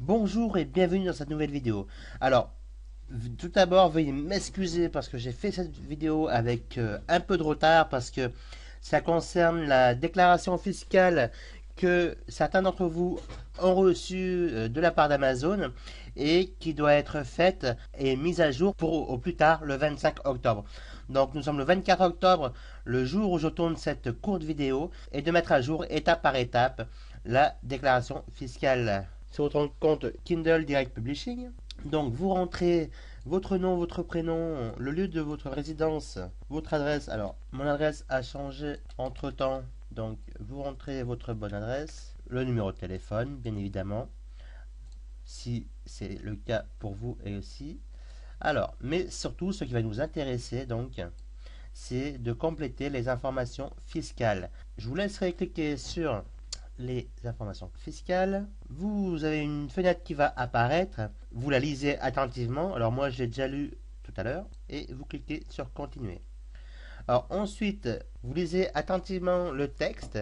Bonjour et bienvenue dans cette nouvelle vidéo. Alors, tout d'abord, veuillez m'excuser parce que j'ai fait cette vidéo avec un peu de retard parce que ça concerne la déclaration fiscale que certains d'entre vous ont reçue de la part d'Amazon et qui doit être faite et mise à jour pour au plus tard le 25 octobre. Donc nous sommes le 24 octobre, le jour où je tourne cette courte vidéo, et de mettre à jour étape par étape la déclaration fiscale sur votre compte Kindle Direct Publishing. Donc vous rentrez votre nom, votre prénom, le lieu de votre résidence, votre adresse. Alors mon adresse a changé entre temps, donc vous rentrez votre bonne adresse, le numéro de téléphone bien évidemment, si c'est le cas pour vous et aussi. Alors, mais surtout ce qui va nous intéresser donc, c'est de compléter les informations fiscales. Je vous laisserai cliquer sur les informations fiscales. Vous avez une fenêtre qui va apparaître. Vous la lisez attentivement. Alors moi, j'ai déjà lu tout à l'heure. Et vous cliquez sur continuer. Alors ensuite, vous lisez attentivement le texte.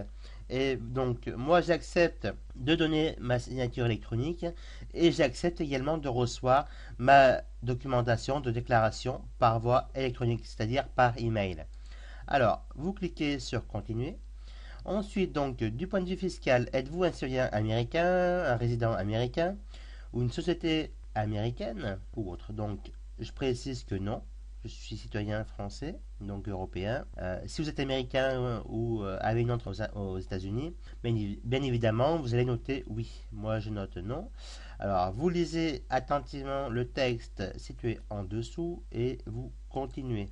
Et donc, moi, j'accepte de donner ma signature électronique et j'accepte également de recevoir ma documentation de déclaration par voie électronique, c'est-à-dire par email. Alors, vous cliquez sur continuer. Ensuite, donc, du point de vue fiscal, êtes-vous un citoyen américain, un résident américain ou une société américaine ou autre? Donc, je précise que non. Je suis citoyen français, donc européen. Si vous êtes américain ou avez une entrée aux États-Unis, bien évidemment, vous allez noter oui. Moi, je note non. Alors, vous lisez attentivement le texte situé en dessous et vous continuez.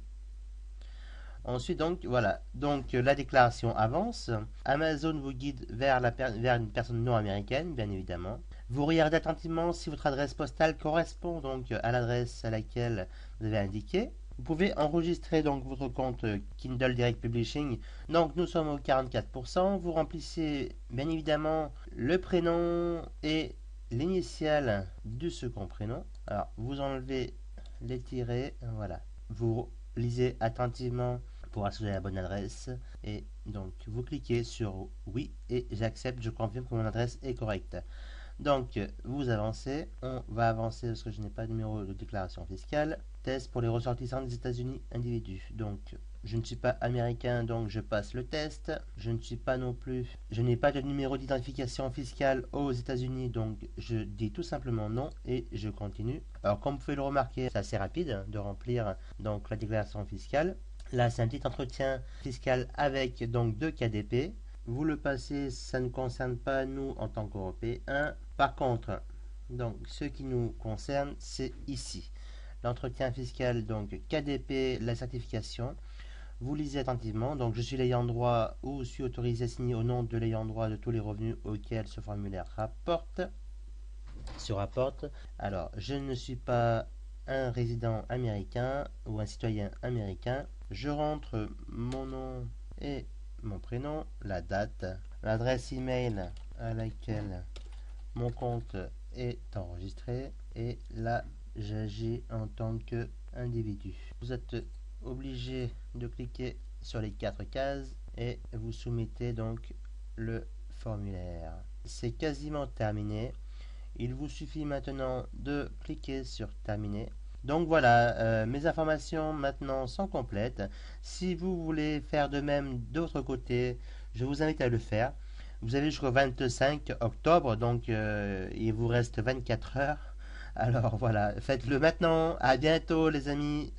Ensuite, donc, voilà. Donc, la déclaration avance. Amazon vous guide vers une personne non américaine, bien évidemment. Vous regardez attentivement si votre adresse postale correspond donc à l'adresse à laquelle vous avez indiqué. Vous pouvez enregistrer donc votre compte Kindle Direct Publishing. Donc, nous sommes au 44%. Vous remplissez bien évidemment le prénom et l'initiale du second prénom. Alors, vous enlevez les tirets. Voilà. Vous lisez attentivement pour assurer la bonne adresse et donc vous cliquez sur oui et j'accepte, je confirme que mon adresse est correcte. Donc vous avancez, on va avancer parce que je n'ai pas de numéro de déclaration fiscale. Test pour les ressortissants des États-Unis individus. Donc je ne suis pas américain, donc je passe le test. Je ne suis pas non plus, je n'ai pas de numéro d'identification fiscale aux États-Unis, donc je dis tout simplement non et je continue. Alors comme vous pouvez le remarquer, c'est assez rapide de remplir donc la déclaration fiscale. Là, c'est un petit entretien fiscal avec donc 2 KDP. Vous le passez, ça ne concerne pas nous en tant qu'Européens. Par contre, donc ce qui nous concerne, c'est ici. L'entretien fiscal, donc KDP, la certification. Vous lisez attentivement. Donc, je suis l'ayant droit ou suis autorisé à signer au nom de l'ayant droit de tous les revenus auxquels ce formulaire se rapporte. Alors, je ne suis pas un résident américain ou un citoyen américain. Je rentre mon nom et mon prénom, la date, l'adresse email à laquelle mon compte est enregistré et là j'agis en tant qu'individu. Vous êtes obligé de cliquer sur les 4 cases et vous soumettez donc le formulaire. C'est quasiment terminé. Il vous suffit maintenant de cliquer sur terminer. Donc voilà, mes informations maintenant sont complètes. Si vous voulez faire de même de votre côté, je vous invite à le faire. Vous avez jusqu'au 25 octobre, donc il vous reste 24 heures. Alors voilà, faites-le maintenant. À bientôt les amis.